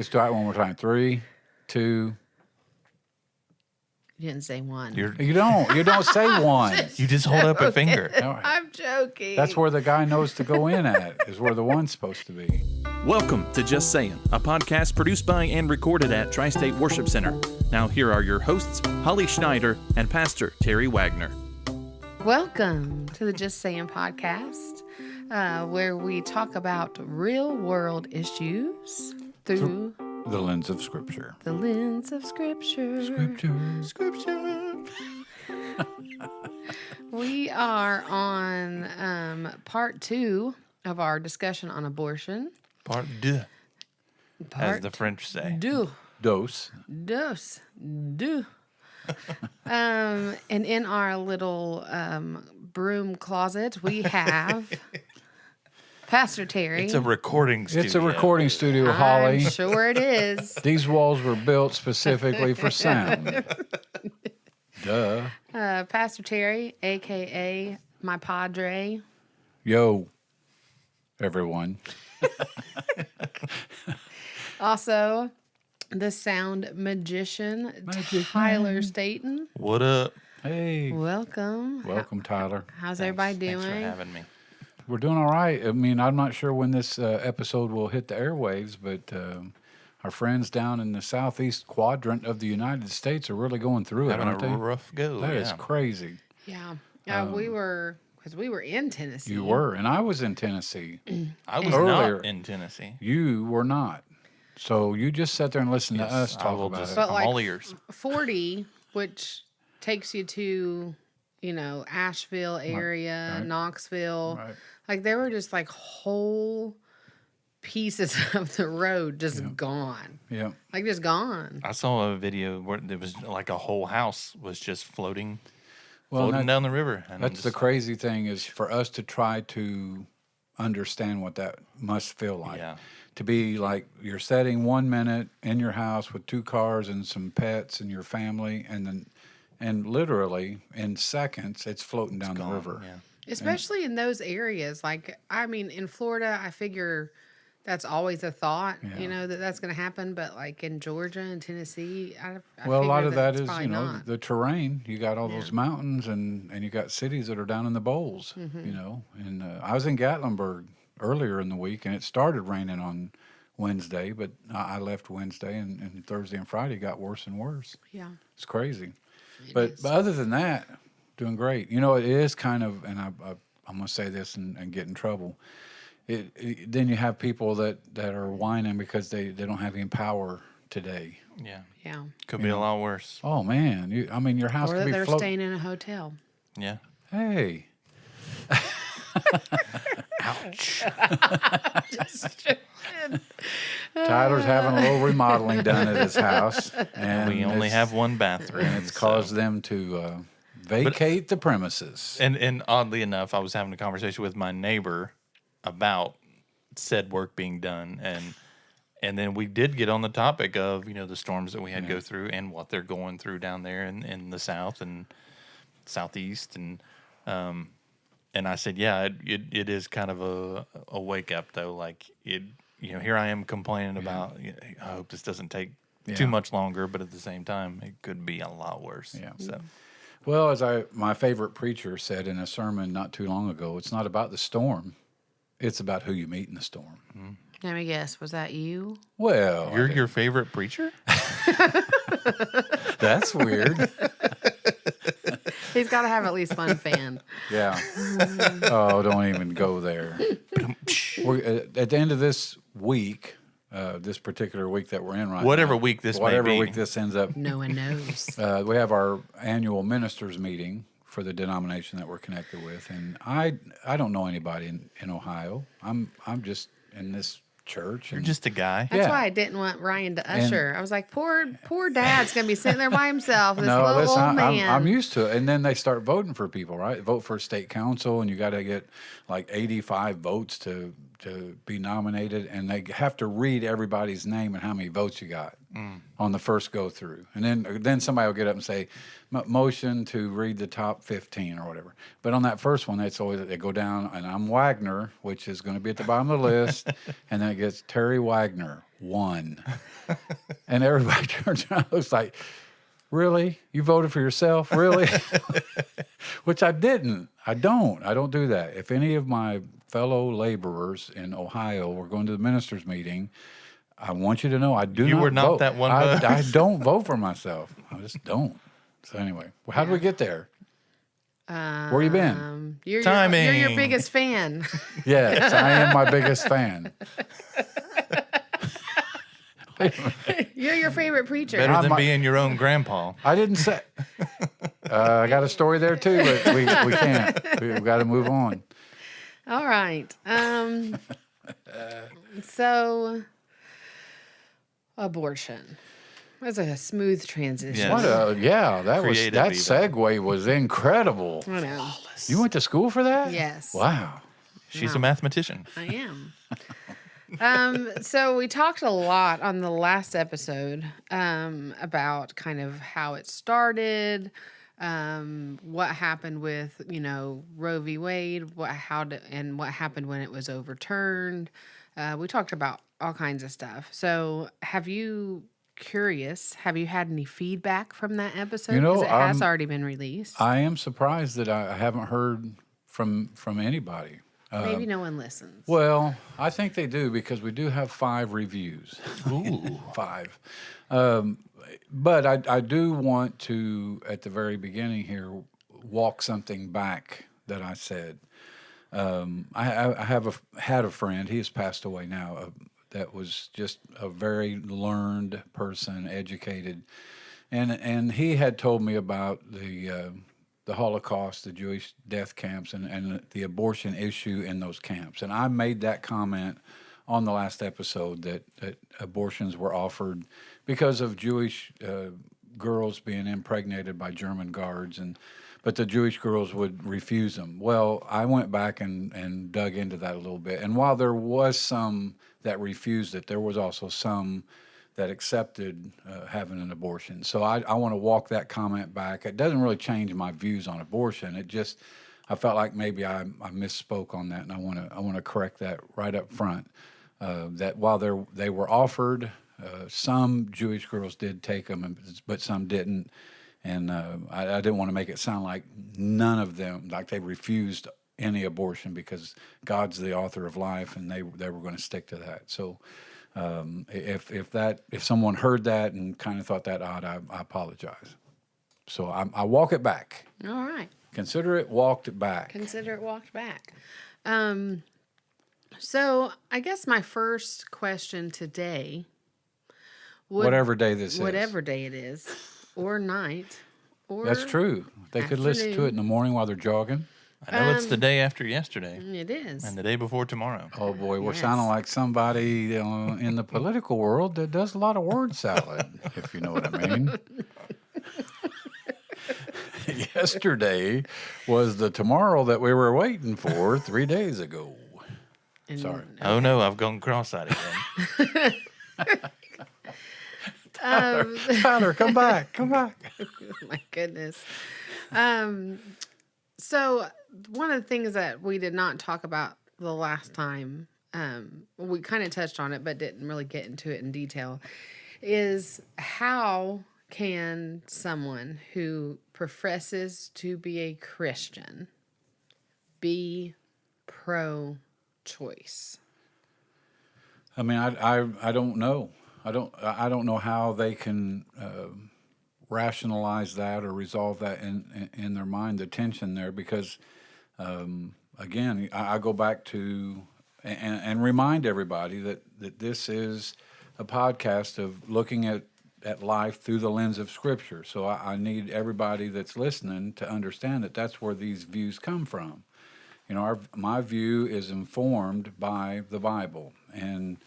Let's try it one more time. 3, 2. You didn't say one. You don't say one. You just hold up a finger. I'm joking. That's where the guy knows to go in at, is where the one's supposed to be. Welcome to Just Saying, a podcast produced by and recorded at Tri-State Worship Center. Now here are your hosts, Holly Schneider and Pastor Terry Wagner. Welcome to the Just Saying podcast, where we talk about real-world issues through The lens of Scripture. the lens of Scripture. Scripture. We are on part 2 of our discussion on abortion. Part deux, as Part the French say. deux. Dose. Dos. Do. And in our little broom closet, we have Pastor Terry. It's a recording studio. It's a recording studio, Holly. I'm sure it is. These walls were built specifically for sound. Duh. Pastor Terry, a.k.a. my padre. Yo, everyone. Also, the sound magician, Magic Tyler man. Staten. What up? Hey. Welcome. Welcome, Tyler. How's everybody doing? Thanks for having me. We're doing all right. I mean, I'm not sure when this episode will hit the airwaves, but our friends down in the southeast quadrant of the United States are really going through it, Having aren't a they? rough go. That is yeah. crazy. Yeah. We were in Tennessee. You were, and I was in Tennessee. I was Earlier. not in Tennessee. You were not. So you just sat there and listened to us I talk will about just, it. But I'm like- all ears. 40, which takes you to, Asheville area, right. Knoxville. Right. Like there were just like whole pieces of the road just gone. Yeah. Like just gone. I saw a video where there was like a whole house was just floating Well, floating down the river. And I'm That's the just- crazy thing is for us to try to understand what that must feel like. Yeah. To be like you're sitting 1 minute in your house with 2 cars and some pets and your family, and literally in seconds it's floating down the gone, river. Yeah. Especially in those areas. Like, I mean, in Florida, I figure that's always a thought, Yeah. that's going to happen. But like in Georgia and Tennessee, I Well, a lot figure of that that's is, probably not. the terrain. You got all those mountains and you got cities that are down in the bowls, Mm-hmm. And I was in Gatlinburg earlier in the week and it started raining on Wednesday, but I left Wednesday and Thursday and Friday got worse and worse. Yeah. It's crazy. It But is. other than that, doing great. It is kind of, and I'm going to say this and get in trouble. Then you have people that are whining because they don't have any power today. Yeah. Yeah. Could be a lot worse. Oh man, your house Or could that be they're floating. staying in a hotel. Yeah. Hey, Ouch. Tyler's having a little remodeling done at his house, and We only it's- have one bathroom. and it's so- caused them to vacate the premises. And oddly enough, I was having a conversation with my neighbor about said work being done, and then we did get on the topic of the storms that we had to go through and what they're going through down there in the south and southeast, and I said, yeah, it is kind of a wake up though. Like here I am complaining about. I hope this doesn't take Yeah. too much longer, but at the same time, it could be a lot worse. Yeah. So. Well, as my favorite preacher said in a sermon not too long ago, it's not about the storm; it's about who you meet in the storm. Let me guess. Was that you? Well, You're your favorite preacher? that's weird. He's got to have at least one fan. Yeah. Oh, don't even go there. At the end of this week, this particular week that we're in right Whatever now, week this may whatever be. week this ends up, No one knows. we have our annual ministers meeting for the denomination that we're connected with, and I don't know anybody in Ohio. I'm just in this church. You're And just a guy. That's Yeah. why I didn't want Ryan to usher. I was like, poor dad's going to be sitting there by himself. This no, little listen, old man. I'm used to it. And then they start voting for people, right? Vote for state council, and you got to get like 85 votes to to be nominated, and they have to read everybody's name and how many votes you got on the first go through, and then somebody will get up and say, motion to read the top 15 or whatever. But on that first one, it's always they go down, and I'm Wagner, which is going to be at the bottom of the list, and then it gets Terry Wagner 1, and everybody turns around and looks like, really? You voted for yourself? Really? Which I didn't. I don't do that. If any of my fellow laborers in Ohio were going to the ministers' meeting, I want you to know I do You not were not vote. that one I bus. don't vote for myself. I just don't. So anyway, well, how did we get there? Where you been? You're Timing. your biggest fan. Yes, I am my biggest fan. You're your favorite preacher. Better than might- being your own grandpa. I didn't say. I got a story there too, but we can't. We've got to move on. All right. So, abortion. That's a smooth transition. Yeah. What that Creative that even. segue was incredible. I know. You went to school for that? Yes. Wow. She's a mathematician. I am. So we talked a lot on the last episode about kind of how it started, what happened with Roe v. Wade, and what happened when it was overturned. We talked about all kinds of stuff. So have you had any feedback from that episode? Because it has already been released. I am surprised that I haven't heard from anybody. Maybe no one listens. Well, I think they do because we do have 5 reviews. Ooh, 5. But I do want to, at the very beginning here, walk something back that I said. I had a friend. He has passed away now. That was just a very learned person, educated, and he had told me about the Holocaust, the Jewish death camps, and the abortion issue in those camps. And I made that comment on the last episode that abortions were offered because of Jewish girls being impregnated by German guards, but the Jewish girls would refuse them. Well, I went back and dug into that a little bit. And while there was some that refused it, there was also some that accepted having an abortion. So I want to walk that comment back. It doesn't really change my views on abortion. I felt like maybe I misspoke on that, and I want to correct that right up front. That while they were offered, some Jewish girls did take them, but some didn't. And I didn't want to make it sound like none of them, like they refused any abortion because God's the author of life, and they were going to stick to that. So if someone heard that and kind of thought that odd, I apologize. So I walk it back. All right. Consider it walked back. Consider it walked back. So I guess my first question today Whatever day this is. whatever day it is, or night, or That's true. They could listen to afternoon. it in the morning while they're jogging. I know it's the day after yesterday It is. and the day before tomorrow. Oh boy, we're Yes. sounding like somebody in the political world that does a lot of word salad, if you know what I mean. Yesterday was the tomorrow that we were waiting for 3 days ago. And- Sorry. Oh no, I've gone cross-eyed again. Tyler, come back. Come back. My goodness. So one of the things that we did not talk about the last time, we kind of touched on it, but didn't really get into it in detail, is how can someone who professes to be a Christian be pro-choice? I mean, I don't know. I don't know how they can rationalize that or resolve that in their mind, the tension there, because again, I go back to and remind everybody that this is a podcast of looking at life through the lens of Scripture. So I need everybody that's listening to understand that that's where these views come from. You know, my view is informed by the Bible, and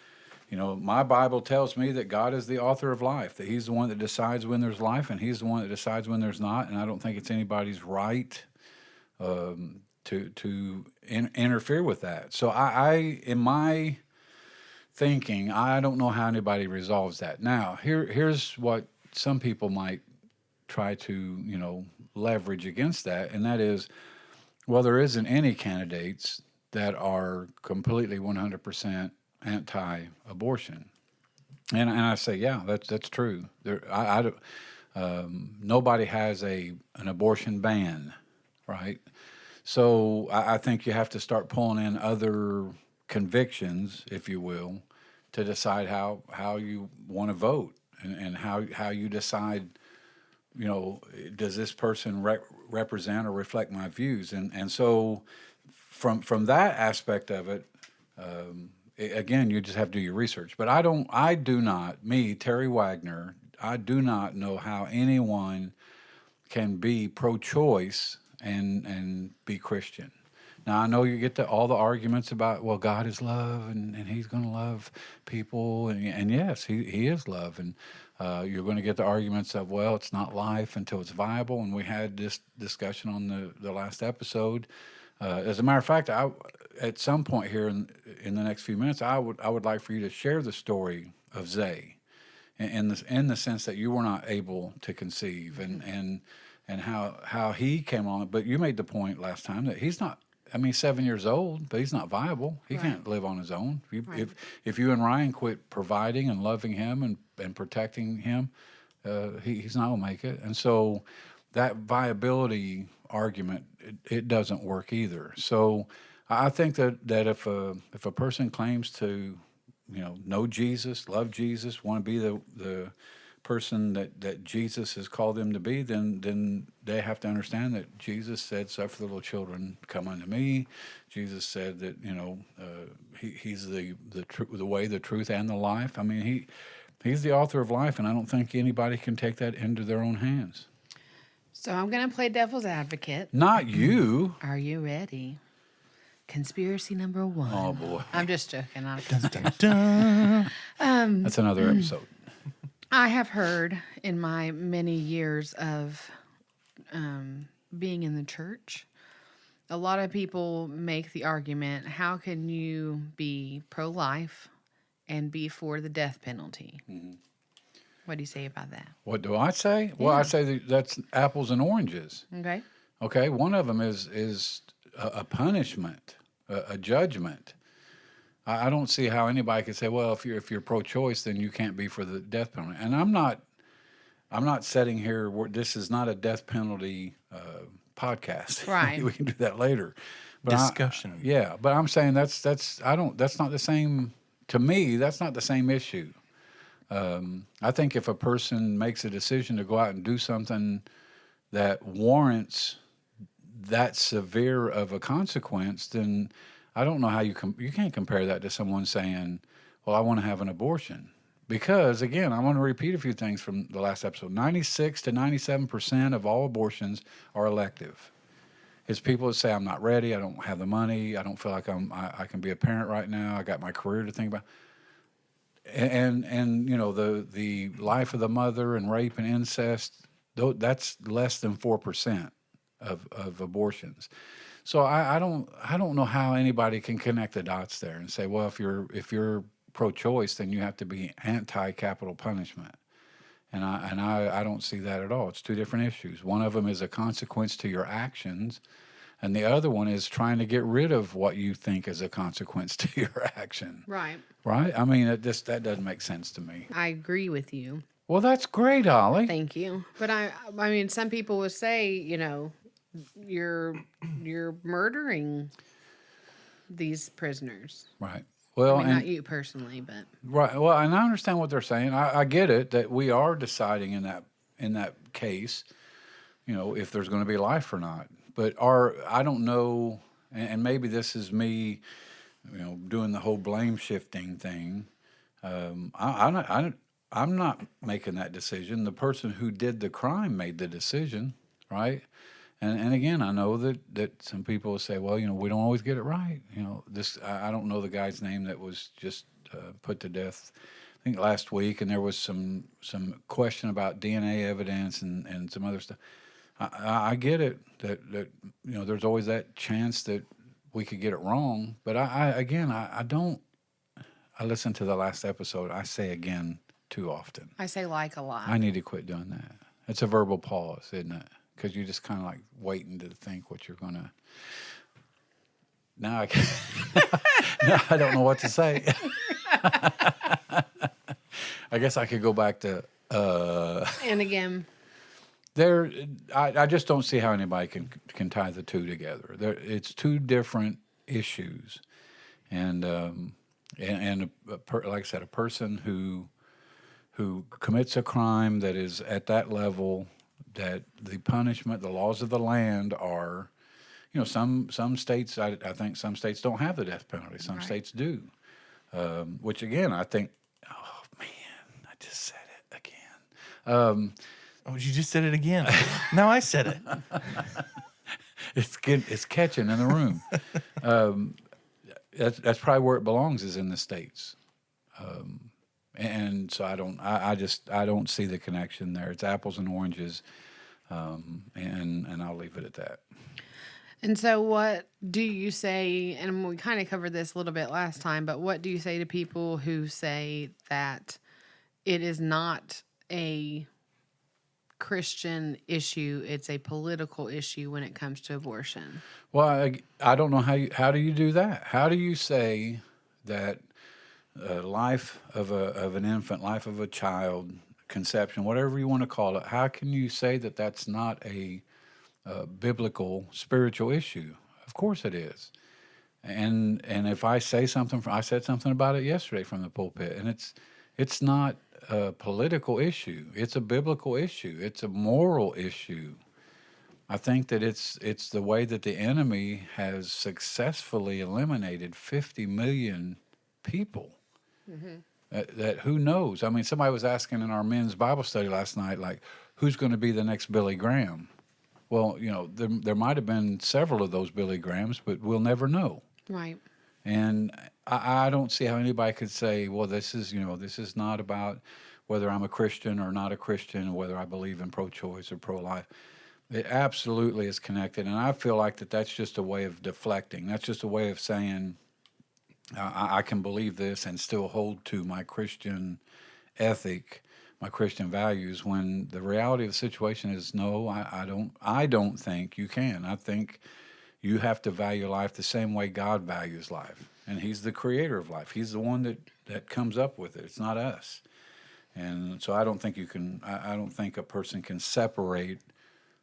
you know, my Bible tells me that God is the author of life, that He's the one that decides when there's life, and He's the one that decides when there's not. And I don't think it's anybody's right to interfere with that. So I in my thinking, I don't know how anybody resolves that. Now, here's what some people might try to, leverage against that, and that is, well, there isn't any candidates that are completely 100% anti-abortion. And I say, yeah, that's true. Nobody has an abortion ban, right? So I think you have to start pulling in other convictions, if you will, to decide how you want to vote and how you decide, does this person represent or reflect my views? And so from that aspect of it, again, you just have to do your research. But I do not, me, Terry Wagner, I do not know how anyone can be pro-choice and be Christian. Now, I know you get to all the arguments about, well, God is love and he's going to love people. And yes, he is love. And you're going to get the arguments of, well, it's not life until it's viable. And we had this discussion on the last episode. As a matter of fact, at some point here in the next few minutes, I would like for you to share the story of Zay in the sense that you were not able to conceive and how he came on. But you made the point last time that he's not. I mean, 7 years old, but he's not viable. He can't live on his own. If you and Ryan quit providing and loving him and protecting him, he's not gonna make it. And so that viability argument, it doesn't work either. So I think that if a person claims to, know Jesus, love Jesus, want to be the person that Jesus has called them to be, then they have to understand that Jesus said, "Suffer the little children come unto me." Jesus said that he's the way, the truth, and the life. I mean, he's the author of life, and I don't think anybody can take that into their own hands. So I'm going to play devil's advocate. Not you. Are you ready? Conspiracy number one. Oh boy, I'm just joking. that's another episode. I have heard in my many years of being in the church, a lot of people make the argument, how can you be pro-life and be for the death penalty? Mm-hmm. What do you say about that? What do I say? Yeah. Well, I say that's apples and oranges. Okay. Okay, one of them is a punishment, a judgment. I don't see how anybody could say, well, if you're pro-choice, then you can't be for the death penalty. And I'm not sitting here. This is not a death penalty podcast. Right. We can do that later. But Discussion. But I'm saying that's not the same. To me, that's not the same issue. I think if a person makes a decision to go out and do something that warrants that severe of a consequence, then I don't know how you can't compare that to someone saying, well, I want to have an abortion. Because, again, I want to repeat a few things from the last episode. 96 to 97% of all abortions are elective. It's people that say, I'm not ready, I don't have the money, I don't feel like I can be a parent right now, I got my career to think about. And the life of the mother and rape and incest, that's less than 4% of abortions. So I don't know how anybody can connect the dots there and say, well, if you're pro-choice, then you have to be anti-capital punishment. And I don't see that at all. It's two different issues. One of them is a consequence to your actions, and the other one is trying to get rid of what you think is a consequence to your action. Right. Right? I mean, that doesn't make sense to me. I agree with you. Well, that's great, Holly. Thank you. But I mean, some people would say, you're murdering these prisoners. Right. Well, I mean, not you personally, but right. Well, and I understand what they're saying. I get it that we are deciding in that case, if there's going to be life or not. But I don't know, and maybe this is me, doing the whole blame shifting thing. I'm not making that decision. The person who did the crime made the decision, right? And again, I know that some people will say, well, we don't always get it right. I don't know the guy's name that was just put to death, I think last week, and there was some question about DNA evidence and some other stuff. I get it that there's always that chance that we could get it wrong, but I don't. I listened to the last episode. I say again too often. I say like a lot. I need to quit doing that. It's a verbal pause, isn't it? Because you're just kind of like waiting to think what you're gonna. Now now I don't know what to say. I guess I could go back to. And again, I just don't see how anybody can tie the two together. It's two different issues, and like I said, a person who commits a crime that is at that level, that the punishment, the laws of the land are, some states, I think some states don't have the death penalty. Some Right. states do, which again, I think, oh man, I just said it again. Oh, you just said it again. No, I said it. It's catching in the room. That's probably where it belongs, is in the states. And so I don't see the connection there. It's apples and oranges, and I'll leave it at that. and so what do you say, and we kind of covered this a little bit last time, but what do you say to people who say that it is not a Christian issue, it's a political issue when it comes to abortion? Well, I don't know how do you do that? How do you say that life of an infant, life of a child, conception, whatever you want to call it, how can you say that that's not a biblical, spiritual issue? Of course it is. And if I say something, I said something about it yesterday from the pulpit, and it's not a political issue. It's a biblical issue. It's a moral issue. I think that it's the way that the enemy has successfully eliminated 50 million people. That who knows? I mean, somebody was asking in our men's Bible study last night, like, who's going to be the next Billy Graham? Well, there might have been several of those Billy Grahams, but we'll never know. Right. And I don't see how anybody could say, well, this is not about whether I'm a Christian or not a Christian, whether I believe in pro-choice or pro-life. It absolutely is connected. And I feel like that's just a way of deflecting. That's just a way of saying, I can believe this and still hold to my Christian ethic, my Christian values, when the reality of the situation is, no, I don't think you can. I think you have to value life the same way God values life. And he's the creator of life. He's the one that comes up with it. It's not us. And so I don't think I don't think a person can separate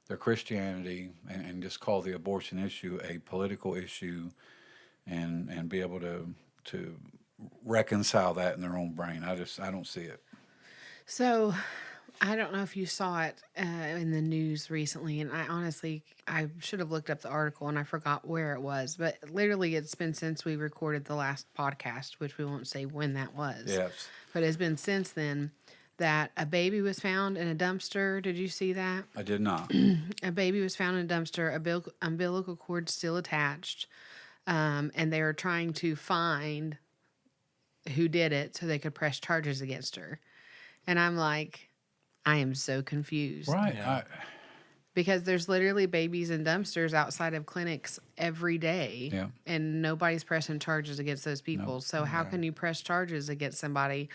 their Christianity and just call the abortion issue a political issue and be able to reconcile that in their own brain. I don't see it. So, I don't know if you saw it in the news recently, and I should have looked up the article and I forgot where it was, but literally it's been since we recorded the last podcast, which we won't say when that was. Yes. But it's been since then that a baby was found in a dumpster. Did you see that? I did not. A baby was found in a dumpster, umbilical cord still attached, and they were trying to find who did it so they could press charges against her. And I'm like, I am so confused. Right. Yeah. Because there's literally babies in dumpsters outside of clinics every day. Yeah. And nobody's pressing charges against those people. So how can you press charges against somebody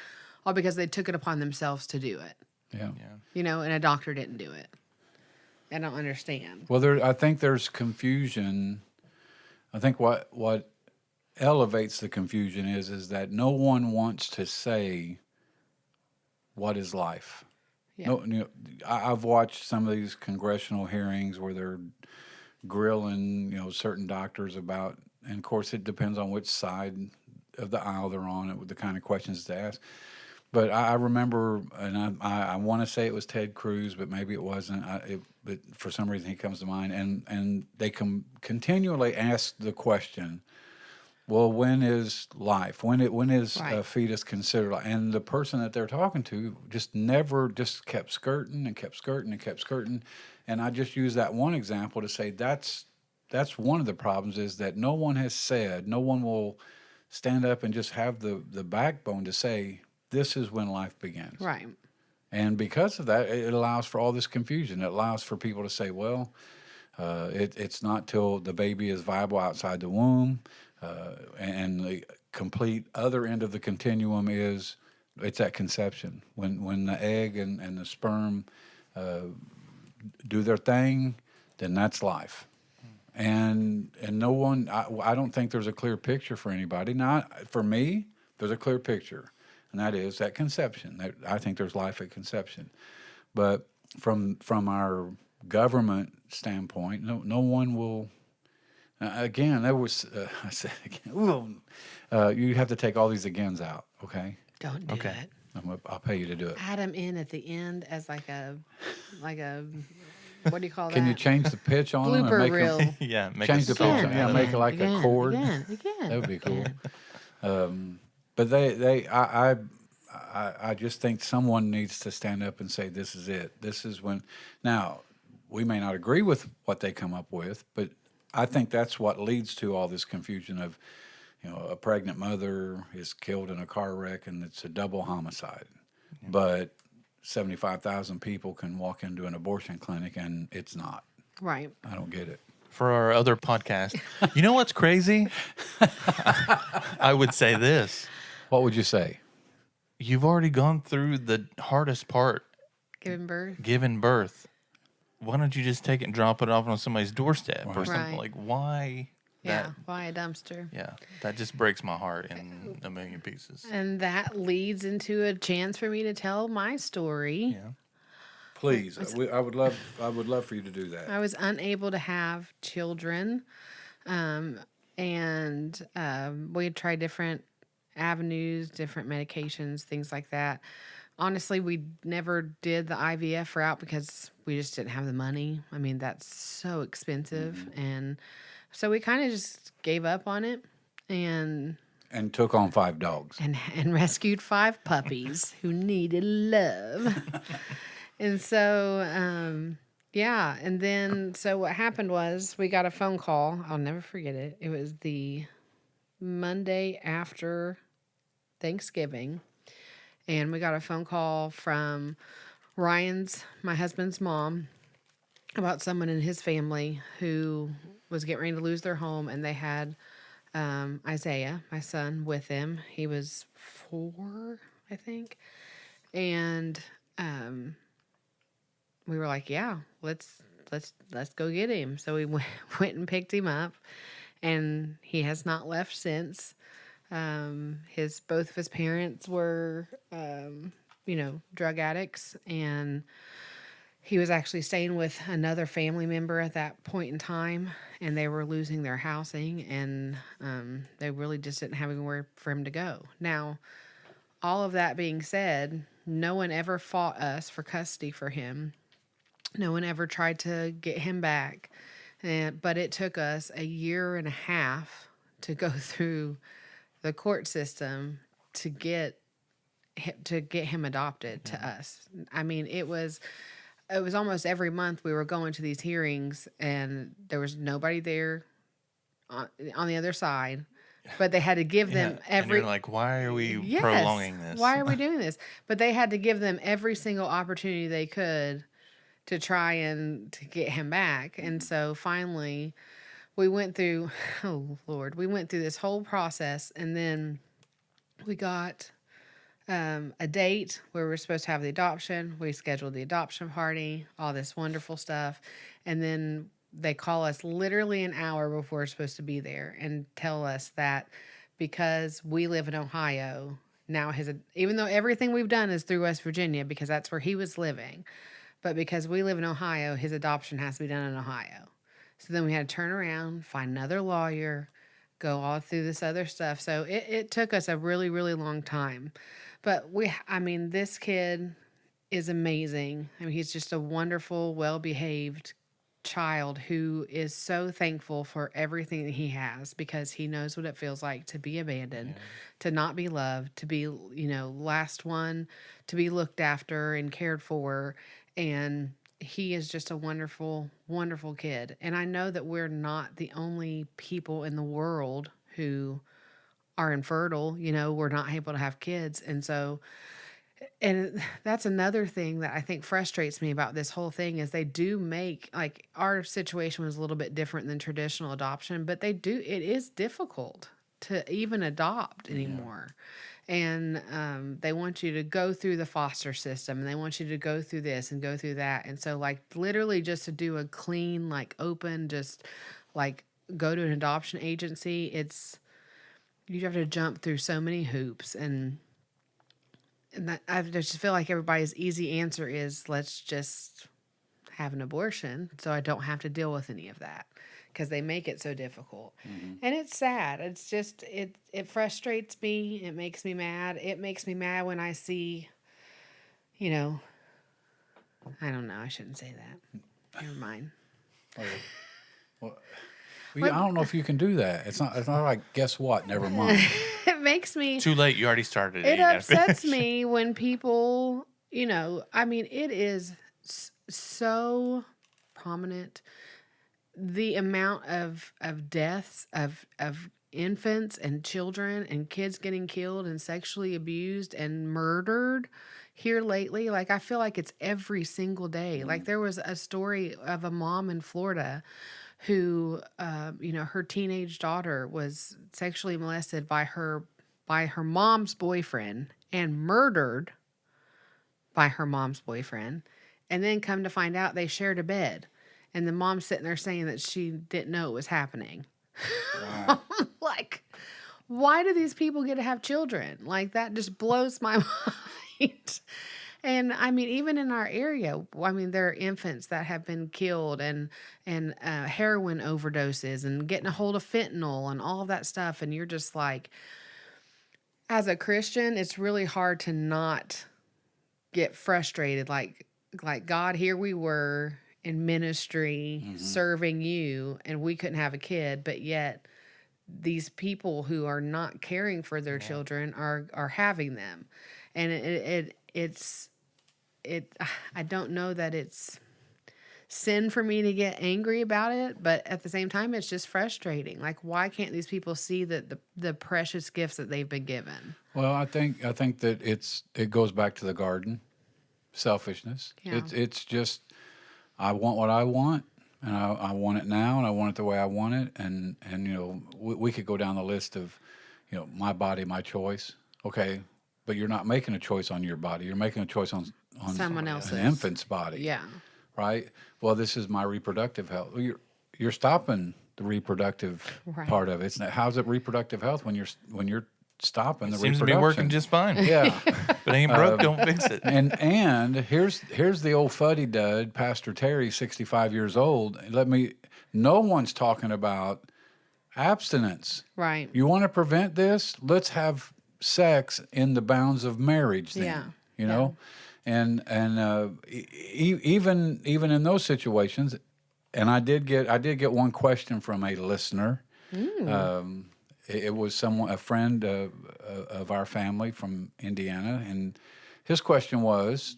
all because they took it upon themselves to do it? Yeah. And a doctor didn't do it. I don't understand. Well, I think there's confusion. I think what elevates the confusion is that no one wants to say what is life. Yeah. No, I've watched some of these congressional hearings where they're grilling, certain doctors about, and of course it depends on which side of the aisle they're on, with the kind of questions to ask. But I remember, and I want to say it was Ted Cruz, but maybe it wasn't. But for some reason he comes to mind, and they continually ask the question, well, when is life? When is a Right. fetus considered life? And the person that they're talking to just kept skirting and kept skirting and kept skirting. And I just use that one example to say that's one of the problems, is that no one will stand up and just have the backbone to say, this is when life begins. Right. And because of that, it allows for all this confusion. It allows for people to say, well, it's not till the baby is viable outside the womb. And the complete other end of the continuum is it's at conception. When the egg and the sperm do their thing, then that's life. And no one, I don't think there's a clear picture for anybody. Now, for me, there's a clear picture, and that is at conception. I think there's life at conception. But from our government standpoint, no one will. Again, there was I said again, you have to take all these agains out. Okay, Don't do Okay. that. I'll pay you to do it. Add them in at the end as like a what do you call Can you that? change the pitch on them? Blooper Make reel. Yeah, make Change a the song pitch. out Yeah, of make it. it like a chord. Again. That would be cool. Again. But I just think someone needs to stand up and say, this is it. This is when. Now, we may not agree with what they come up with, but I think that's what leads to all this confusion of, a pregnant mother is killed in a car wreck and it's a double homicide. But 75,000 people can walk into an abortion clinic and it's not. Right. I don't get it. For our other podcast, you know what's crazy? I would say this. What would you say? You've already gone through the hardest part, Giving birth. giving birth. Why don't you just take it and drop it off on somebody's doorstep or Right. something? Right. Like, why? Yeah. Why a dumpster? Yeah, that just breaks my heart in a million pieces. And that leads into a chance for me to tell my story. Yeah. Please, I would love for you to do that. I was unable to have children, and we had tried different avenues, different medications, things like that. Honestly, we never did the IVF route because we just didn't have the money. I mean, that's so expensive, and so we kind of just gave up on it, and And took on 5 dogs. and rescued 5 puppies who needed love. And so, yeah. And then, so what happened was we got a phone call. I'll never forget it. It was the Monday after Thanksgiving. And we got a phone call from my husband's mom, about someone in his family who was getting ready to lose their home. And they had Isaiah, my son, with him. He was 4, I think. And we were like, yeah, let's go get him. So we went and picked him up, and he has not left since. Both of his parents were, drug addicts, and he was actually staying with another family member at that point in time, and they were losing their housing, and they really just didn't have anywhere for him to go. Now, all of that being said, no one ever fought us for custody for him. No one ever tried to get him back. But it took us a year and a half to go through the court system to get him adopted to us. I mean, it was almost every month we were going to these hearings, and there was nobody there on the other side. But they had to give them And every. you're like, why are we Yes. prolonging this? Why are we doing this? But they had to give them every single opportunity they could to try and to get him back. And so finally we went through, we went through this whole process, and then we got a date where we were supposed to have the adoption. We scheduled the adoption party, all this wonderful stuff. And then they call us literally an hour before we're supposed to be there and tell us that because we live in Ohio, now even though everything we've done is through West Virginia because that's where he was living, but because we live in Ohio, his adoption has to be done in Ohio. So then we had to turn around, find another lawyer, go all through this other stuff. So it took us a really, really long time. But this kid is amazing. I mean, he's just a wonderful, well-behaved child who is so thankful for everything that he has because he knows what it feels like to be abandoned, to not be loved, to be, last one, to be looked after and cared for. And he is just a wonderful, wonderful kid. And I know that we're not the only people in the world who are infertile, we're not able to have kids. And so and that's another thing that I think frustrates me about this whole thing is they do make, like, our situation was a little bit different than traditional adoption, but it is difficult to even adopt anymore. And they want you to go through the foster system, and they want you to go through this and go through that. And so, like, literally just to do a clean, like, open, just like go to an adoption agency, you have to jump through so many hoops. And that, I just feel like everybody's easy answer is, let's just have an abortion so I don't have to deal with any of that, because they make it so difficult. And it's sad. It's just, it frustrates me. It makes me mad. It makes me mad when I see, I don't know. I shouldn't say that. Never mind. Well, I don't know if you can do that. It's not like, guess what? Never mind. It makes me... Too late. You already started it. It You gotta upsets finish. me when people, it is so prominent. The amount of deaths of infants and children and kids getting killed and sexually abused and murdered here lately. Like, I feel like it's every single day. Like, there was a story of a mom in Florida who, her teenage daughter was sexually molested by her mom's boyfriend and murdered by her mom's boyfriend. And then come to find out they shared a bed. And the mom's sitting there saying that she didn't know it was happening. Wow. Like, why do these people get to have children? Like, that just blows my mind. And I mean, even in our area, there are infants that have been killed and heroin overdoses and getting a hold of fentanyl and all of that stuff. And you're just like, as a Christian, it's really hard to not get frustrated. Like, God, here we were in ministry serving you, and we couldn't have a kid, but yet these people who are not caring for their children are having them. And it's I don't know that it's sin for me to get angry about it, but at the same time, it's just frustrating. Like, why can't these people see that the precious gifts that they've been given? Well, I think that it goes back to the garden, selfishness. Yeah. It's just, I want what I want, and I want it now, and I want it the way I want it, and we could go down the list of, my body, my choice. Okay, but you're not making a choice on your body. You're making a choice on Someone else's. an infant's body. Yeah. Right. Well, this is my reproductive health. Well, you're stopping the reproductive Right. part of it. It's not, how's it reproductive health when you're stopping the Seems to reproduction? be working just fine. Yeah. If it ain't broke, don't fix it. And here's the old fuddy dud, Pastor Terry, 65 years old. No one's talking about abstinence. Right. You want to prevent this? Let's have sex in the bounds of marriage then. Yeah. And even in those situations, and I did get one question from a listener. It was a friend of our family from Indiana, and his question was,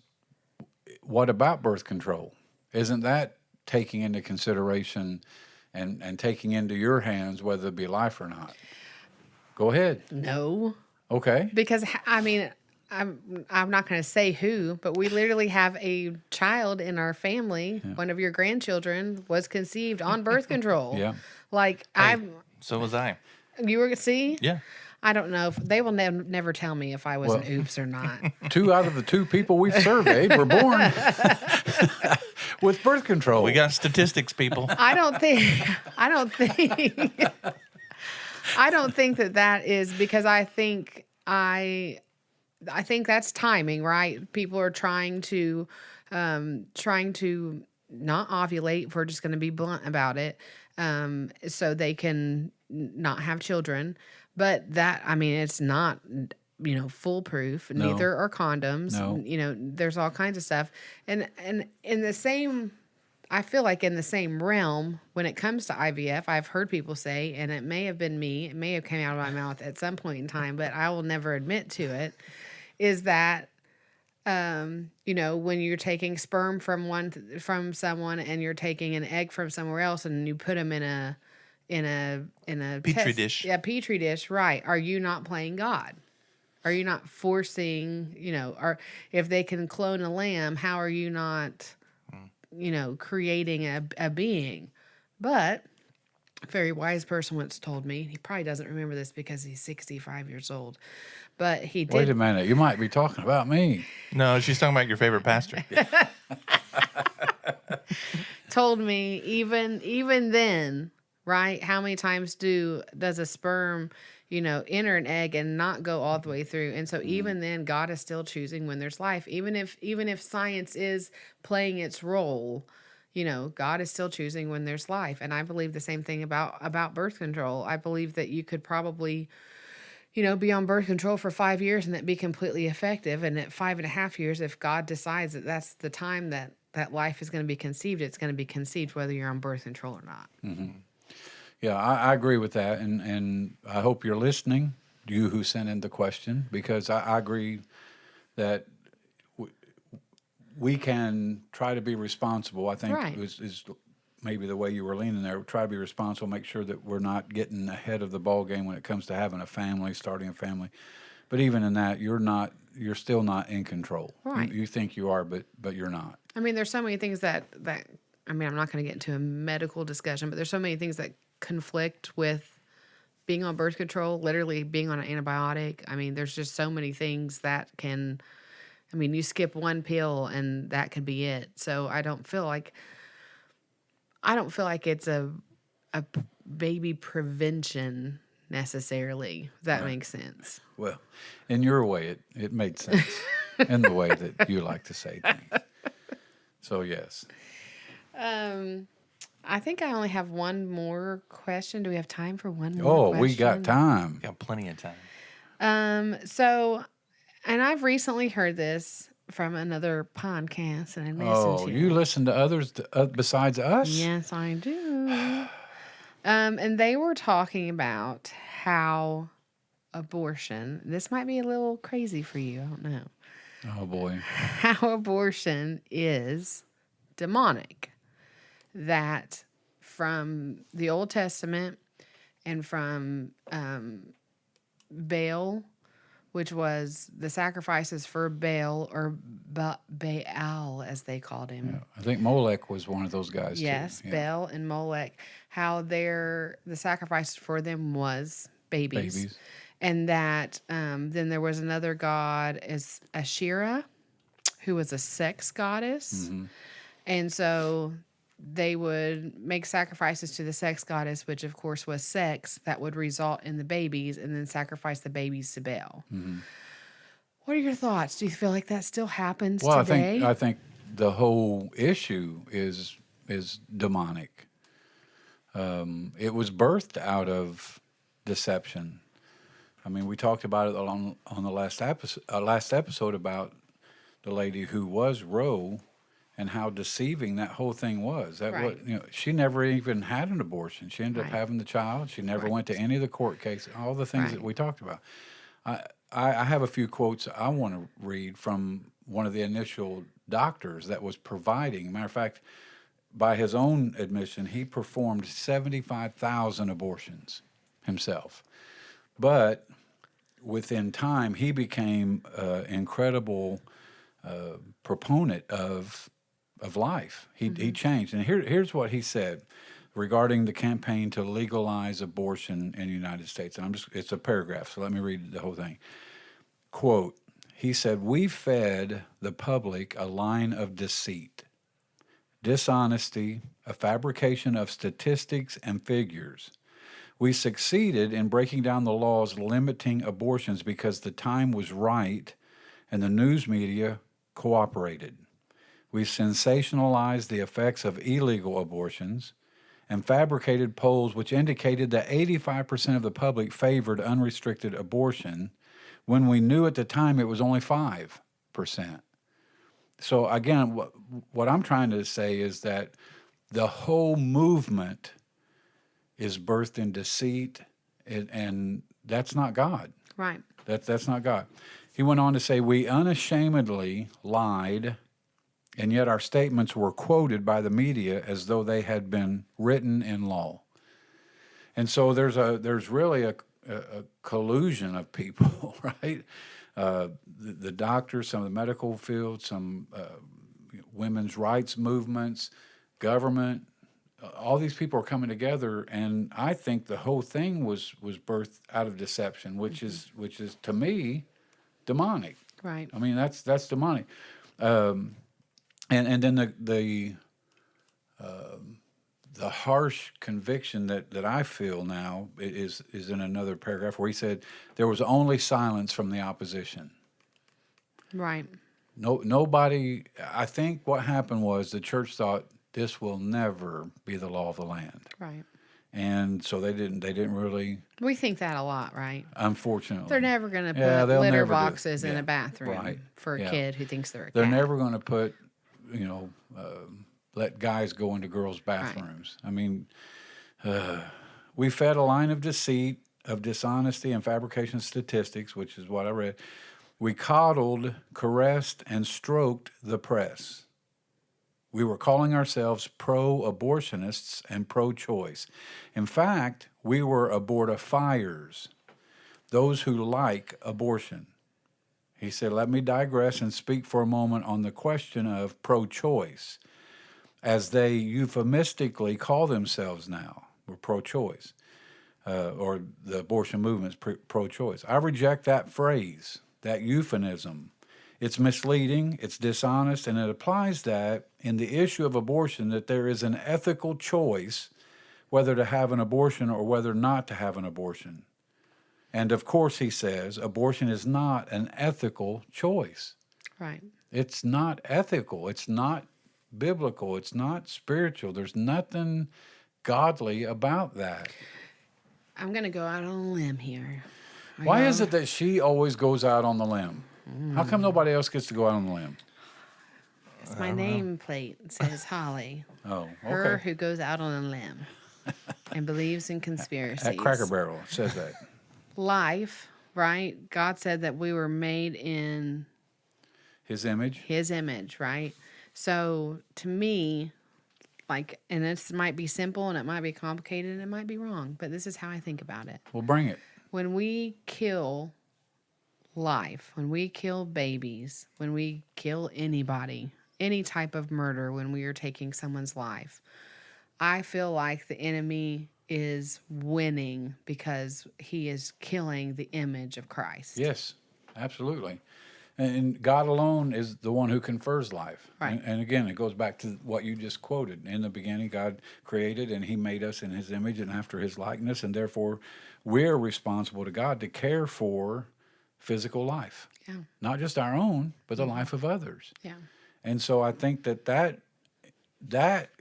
what about birth control? Isn't that taking into consideration and taking into your hands whether it be life or not? Go ahead. No. Okay. Because, I'm not going to say who, but we literally have a child in our family. Yeah. One of your grandchildren was conceived on birth control. Yeah. Like, So was I. You were, see? Yeah. I don't know. They will never tell me if I was an oops or not. 2 out of the 2 people we've surveyed were born with birth control. We got statistics, people. I don't think that is, because I think that's timing, right? People are trying to not ovulate, if we're just going to be blunt about it, so they can not have children. But that, it's not, foolproof. No. Neither are condoms. No. There's all kinds of stuff. And in the same, I feel like in the same realm, when it comes to IVF, I've heard people say, and it may have been me, it may have come out of my mouth at some point in time, but I will never admit to it, is that, when you're taking sperm from someone and you're taking an egg from somewhere else and you put them in a Petri dish. Yeah, Petri dish, right. Are you not playing God? Are you not forcing, or if they can clone a lamb, how are you not, creating a being? But a very wise person once told me, he probably doesn't remember this because he's 65 years old, but he did. Wait a minute. You might be talking about me. No, she's talking about your favorite pastor. Told me even then, right? How many times does a sperm, enter an egg and not go all the way through? And so even then, God is still choosing when there's life. Even if science is playing its role, God is still choosing when there's life. And I believe the same thing about birth control. I believe that you could probably, be on birth control for 5 years and that be completely effective. And at 5.5 years, if God decides that that's the time that life is going to be conceived, it's going to be conceived whether you're on birth control or not. Yeah, I agree with that, and I hope you're listening, you who sent in the question, because I agree that we can try to be responsible. I think Right. is maybe the way you were leaning there. Try to be responsible, make sure that we're not getting ahead of the ball game when it comes to having a family, starting a family. But even in that, you're still not in control. Right. You think you are, but you're not. I mean, there's so many things that I'm not going to get into a medical discussion, but there's so many things that conflict with being on birth control, literally being on an antibiotic. I mean, there's just so many things that you skip one pill and that could be it. So I don't feel like it's a baby prevention necessarily, if that makes sense. Well, in your way, it made sense in the way that you like to say things. So, yes. I think I only have one more question. Do we have time for one more question? We got time. We got plenty of time. So, and I've recently heard this from another podcast, and I listened to You it. listen to others besides us? Yes, I do. And they were talking about how abortion, this might be a little crazy for you, I don't know, Oh, boy. how abortion is demonic. That from the Old Testament and from Baal, which was the sacrifices for Baal, or Baal as they called him. I think Molech was one of those guys, Yes, too. Baal and Molech, how the sacrifice for them was babies. And that then there was another god, is Asherah, who was a sex goddess. And so they would make sacrifices to the sex goddess, which of course was sex, that would result in the babies, and then sacrifice the babies to Baal. What are your thoughts? Do you feel like that still happens Well, today? I think the whole issue is demonic. It was birthed out of deception. I mean, we talked about it on the last episode about the lady who was Roe and how deceiving that whole thing was. Right. She never even had an abortion. She ended up Right. having the child. She never Right. went to any of the court cases. All the things Right. that we talked about. I have a few quotes I want to read from one of the initial doctors that was providing. Matter of fact, by his own admission, he performed 75,000 abortions himself. But within time, he became an incredible proponent of life. He changed. And here's what he said regarding the campaign to legalize abortion in the United States. And it's a paragraph, so let me read the whole thing. Quote, he said, "We fed the public a line of deceit, dishonesty, a fabrication of statistics and figures. We succeeded in breaking down the laws limiting abortions because the time was right and the news media cooperated. We sensationalized the effects of illegal abortions and fabricated polls which indicated that 85% of the public favored unrestricted abortion when we knew at the time it was only 5%. So again, what I'm trying to say is that the whole movement is birthed in deceit, and that's not God. Right. That's not God. He went on to say, we unashamedly lied, and yet our statements were quoted by the media as though they had been written in law. And so there's really a collusion of people, right? The doctors, some of the medical field, some women's rights movements, government, all these people are coming together, and I think the whole thing was birthed out of deception, which is to me demonic. Right. I mean, that's demonic. And then the harsh conviction that I feel now is in another paragraph where he said there was only silence from the opposition. Right. Nobody. I think what happened was the church thought this will never be the law of the land, Right. and so they didn't really. We think that a lot, right? Unfortunately, They're never going to put Yeah, they'll litter never do it. boxes in Yeah, a bathroom right. for a Yeah. kid who thinks they're a They're cat. never going to put, let guys go into girls' bathrooms. I mean, we fed a line of deceit, of dishonesty, and fabrication statistics, which is what I read. We coddled, caressed, and stroked the press. We were calling ourselves pro-abortionists and pro-choice. In fact, we were abortifiers, those who like abortion. He said, let me digress and speak for a moment on the question of pro-choice, as they euphemistically call themselves now. We're pro-choice, or the abortion movement's pro-choice. I reject that phrase, that euphemism. It's misleading, it's dishonest, and it applies that in the issue of abortion that there is an ethical choice whether to have an abortion or whether not to have an abortion. And of course, he says, abortion is not an ethical choice. Right. It's not ethical. It's not biblical. It's not spiritual. There's nothing godly about that. I'm going to go out on a limb here. Why is it that she always goes out on the limb? How come nobody else gets to go out on the limb? It's my nameplate. It says Holly. Oh, Her okay. who goes out on a limb and believes in conspiracies. At Cracker Barrel, it says that. Life, right? God said that we were made in His image. His image, right? So to me, like, and this might be simple and it might be complicated and it might be wrong, but this is how I think about it. Well, bring it. When we kill life, when we kill babies, when we kill anybody, any type of murder, when we are taking someone's life, I feel like the enemy is winning because he is killing the image of Christ. Yes, absolutely. And God alone is the one who confers life. Right. And again, it goes back to what you just quoted. In the beginning, God created and He made us in His image and after His likeness. And therefore, we're responsible to God to care for physical life. Yeah. Not just our own, but the life of others. Yeah. And so I think that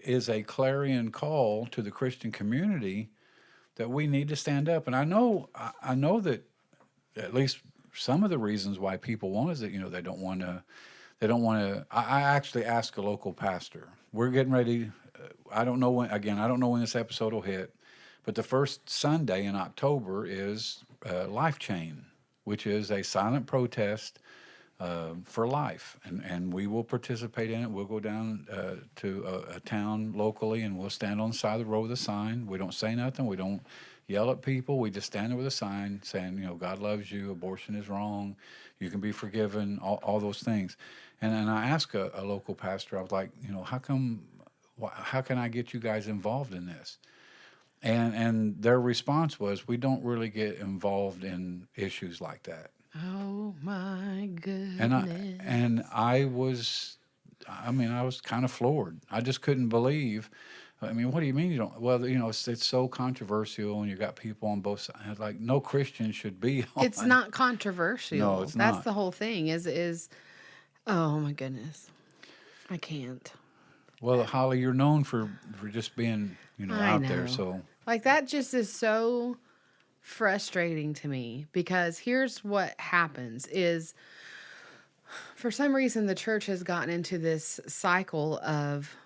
is a clarion call to the Christian community that we need to stand up. And I know that at least some of the reasons why people want is that, they don't want to. I actually asked a local pastor. We're getting ready. I don't know when this episode will hit, but the first Sunday in October is Life Chain, which is a silent protest for life, and we will participate in it. We'll go down to a town locally, and we'll stand on the side of the road with a sign. We don't say nothing. We don't yell at people. We just stand there with a sign saying, God loves you. Abortion is wrong. You can be forgiven. All those things. And I asked a local pastor. I was like, how can I get you guys involved in this? And their response was, we don't really get involved in issues like that. Oh my goodness. And I was kind of floored. I just couldn't believe. What do you mean you don't? Well, it's so controversial, and you got people on both sides. Like, no Christian should be on. It's not controversial. No, it's That's not. the whole thing. Is oh my goodness, I can't. Well, Holly, you're known for just being I out there. know. So Like, that just is so frustrating to me, because here's what happens is, for some reason, the church has gotten into this cycle of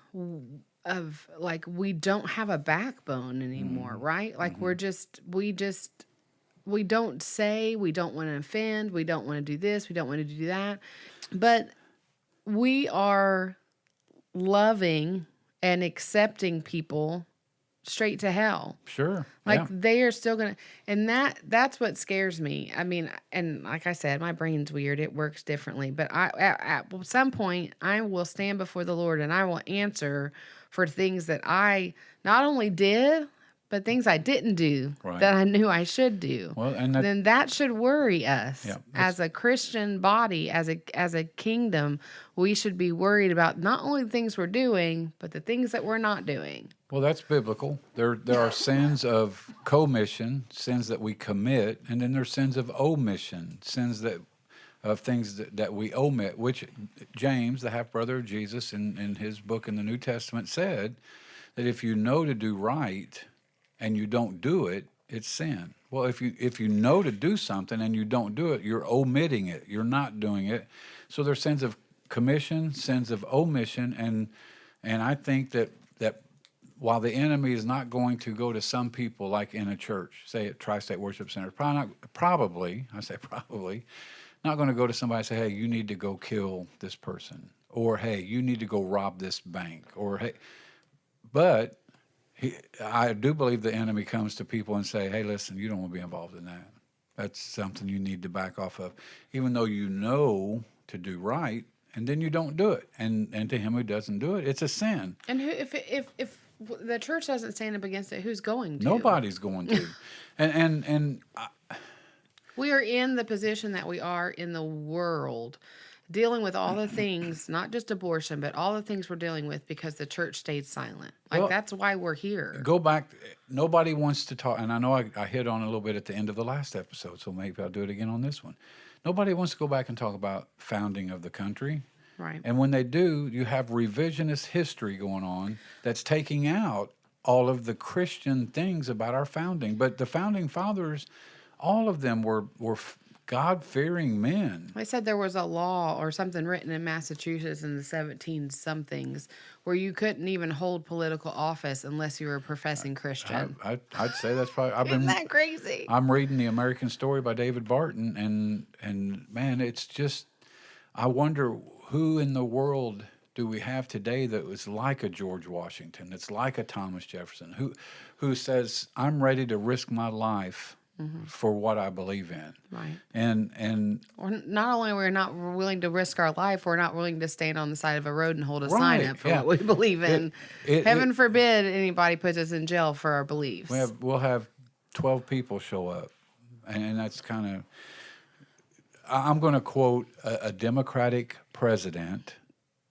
like, we don't have a backbone anymore, right? Like, we don't say, we don't want to offend, we don't want to do this, we don't want to do that, but we are loving and accepting people straight to hell. Sure. Like yeah. they are still gonna, and that's what scares me. I mean, and like I said, my brain's weird; it works differently. But at some point, I will stand before the Lord and I will answer for things that I not only did, but things I didn't do Right. that I knew I should do. Well, and that, Then that should worry us Yeah, as a Christian body, as a kingdom. We should be worried about not only the things we're doing, but the things that we're not doing. well, that's biblical. There are sins of commission, sins that we commit, and then there's sins of omission, sins that of things that we omit, which James, the half brother of Jesus, in his book in the New Testament, said that if you know to do right and you don't do it, it's sin. Well, if you know to do something and you don't do it, you're omitting it. You're not doing it. So there's sins of commission, sins of omission, and I think that while the enemy is not going to go to some people like in a church, say at Tri-State Worship Center, probably not going to go to somebody and say, hey, you need to go kill this person, or hey, you need to go rob this bank, or hey, but I do believe the enemy comes to people and say, hey, listen, you don't want to be involved in that. That's something you need to back off of, even though you know to do right, and then you don't do it. And to him who doesn't do it, it's a sin. And who, if the church doesn't stand up against it, who's going to? Nobody's going to. and We are in the position that we are in the world, dealing with all the things, not just abortion, but all the things we're dealing with because the church stayed silent. Like, Well, that's why we're here. go back. Nobody wants to talk, and I know I hit on a little bit at the end of the last episode, so maybe I'll do it again on this one. Nobody wants to go back and talk about founding of the country. Right. And when they do, you have revisionist history going on that's taking out all of the Christian things about our founding. But the founding fathers, all of them were God-fearing men. They said there was a law or something written in Massachusetts in the 17-somethings where you couldn't even hold political office unless you were a professing Christian. I'd say that's probably. Isn't that crazy? I'm reading The American Story by David Barton, and man, it's just. I wonder who in the world do we have today that was like a George Washington, that's like a Thomas Jefferson, who says, I'm ready to risk my life for what I believe in. Right. And Or not only we're not willing to risk our life, we're not willing to stand on the side of a road and hold a sign Right, up for yeah. what we believe in. It- Heaven forbid anybody puts us in jail for our beliefs. we'll have 12 people show up, and that's kind of. I'm going to quote a Democratic president.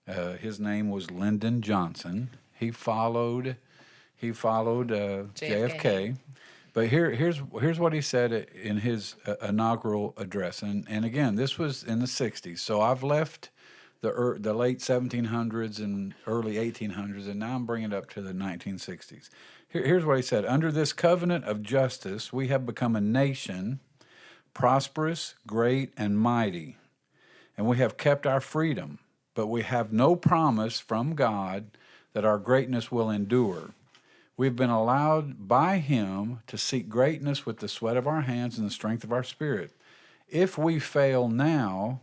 His name was Lyndon Johnson. He followed JFK. But here's what he said in his inaugural address. And again, this was in the 60s. So I've left the late 1700s and early 1800s, and now I'm bringing it up to the 1960s. Here's what he said. Under this covenant of justice, we have become a nation, prosperous, great, and mighty, and we have kept our freedom, but we have no promise from God that our greatness will endure. We've been allowed by Him to seek greatness with the sweat of our hands and the strength of our spirit. If we fail now,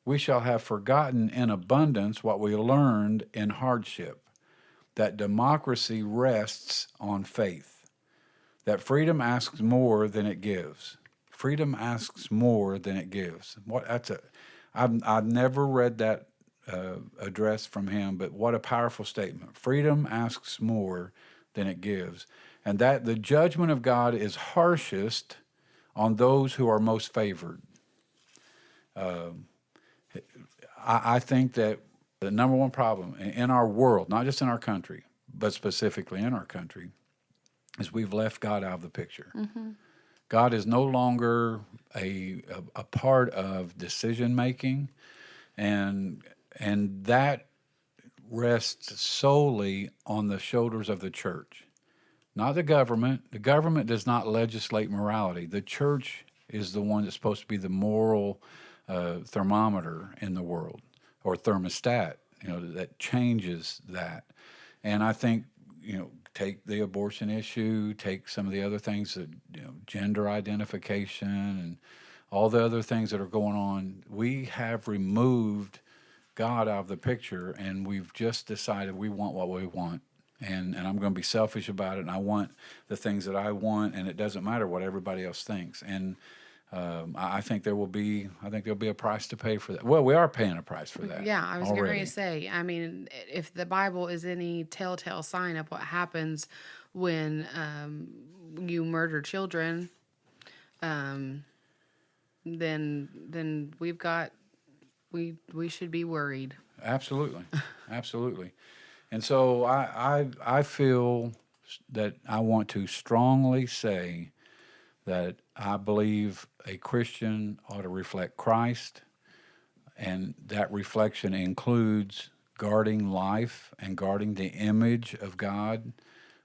we shall have forgotten in abundance what we learned in hardship, that democracy rests on faith, that freedom asks more than it gives. Freedom asks more than it gives. I've never read that address from him, but what a powerful statement. Freedom asks more than it gives. And that the judgment of God is harshest on those who are most favored. I think that the number one problem in our world, not just in our country, but specifically in our country, is we've left God out of the picture. Mm-hmm. God is no longer a part of decision making, and that rests solely on the shoulders of the church, not the government. The government does not legislate morality. The church is the one that's supposed to be the moral thermometer in the world, or thermostat, that changes that. And I think, take the abortion issue, take some of the other things that, gender identification and all the other things that are going on. We have removed God out of the picture, and we've just decided we want what we want. and I'm going to be selfish about it, and I want the things that I want, and it doesn't matter what everybody else thinks. And I think there'll be a price to pay for that. Well, we are paying a price for that. Yeah, I was getting ready already. to say. I mean, if the Bible is any telltale sign of what happens when you murder children, then we should be worried. Absolutely, absolutely. And so I feel that I want to strongly say that I believe a Christian ought to reflect Christ, and that reflection includes guarding life and guarding the image of God,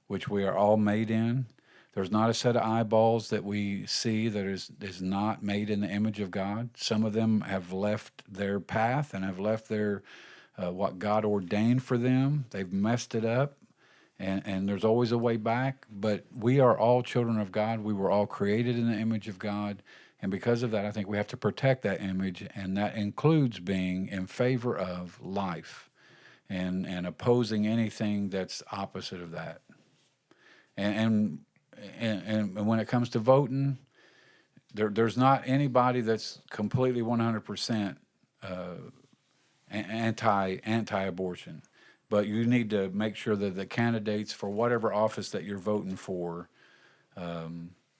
which we are all made in. There's not a set of eyeballs that we see that is not made in the image of God. Some of them have left their path and have left their what God ordained for them. They've messed it up, and there's always a way back. But we are all children of God. We were all created in the image of God, and because of that, I think we have to protect that image, and that includes being in favor of life and opposing anything that's opposite of that. And when it comes to voting, there's not anybody that's completely 100% anti-abortion, but you need to make sure that the candidates for whatever office that you're voting for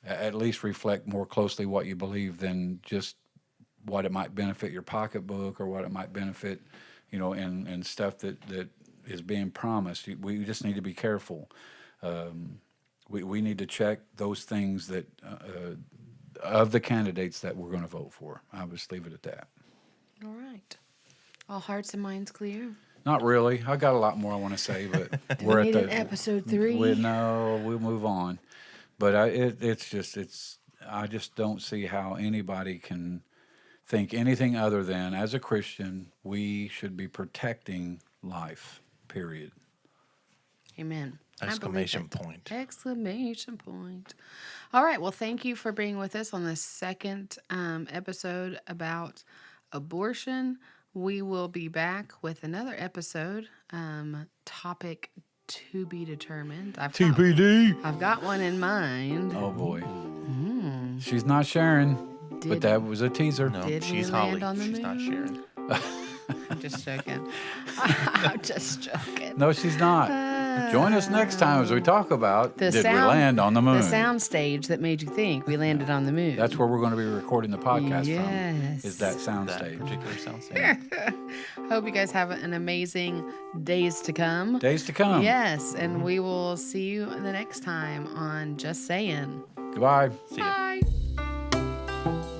at least reflect more closely what you believe than just what it might benefit your pocketbook or what it might benefit, and stuff that is being promised. We just need to be careful. We need to check those things that of the candidates that we're going to vote for. I'll just leave it at that. All right. All hearts and minds clear. Not really. I got a lot more I want to say, but Do we're we at need the an episode 3? we'll move on. But I just don't see how anybody can think anything other than, as a Christian, we should be protecting life. Period. Amen. I believe Exclamation it. point. Exclamation point. All right. Well, thank you for being with us on this second episode about abortion. We will be back with another episode, topic to be determined. I've got one in mind. Oh boy. She's not sharing, but that was a teaser. No, Did we she's land Holly. on the She's not moon? sharing. I'm just joking. I'm just joking. No, she's not. Join us next time as we talk about The did sound- we land on the moon? The sound stage that made you think we landed on the moon. That's where we're going to be recording the podcast Yes. from. Is that sound That stage? particular sound stage. Hope you guys have an amazing days to come. Days to come. Yes, and we will see you the next time on Just Saying. Goodbye. See ya. Bye.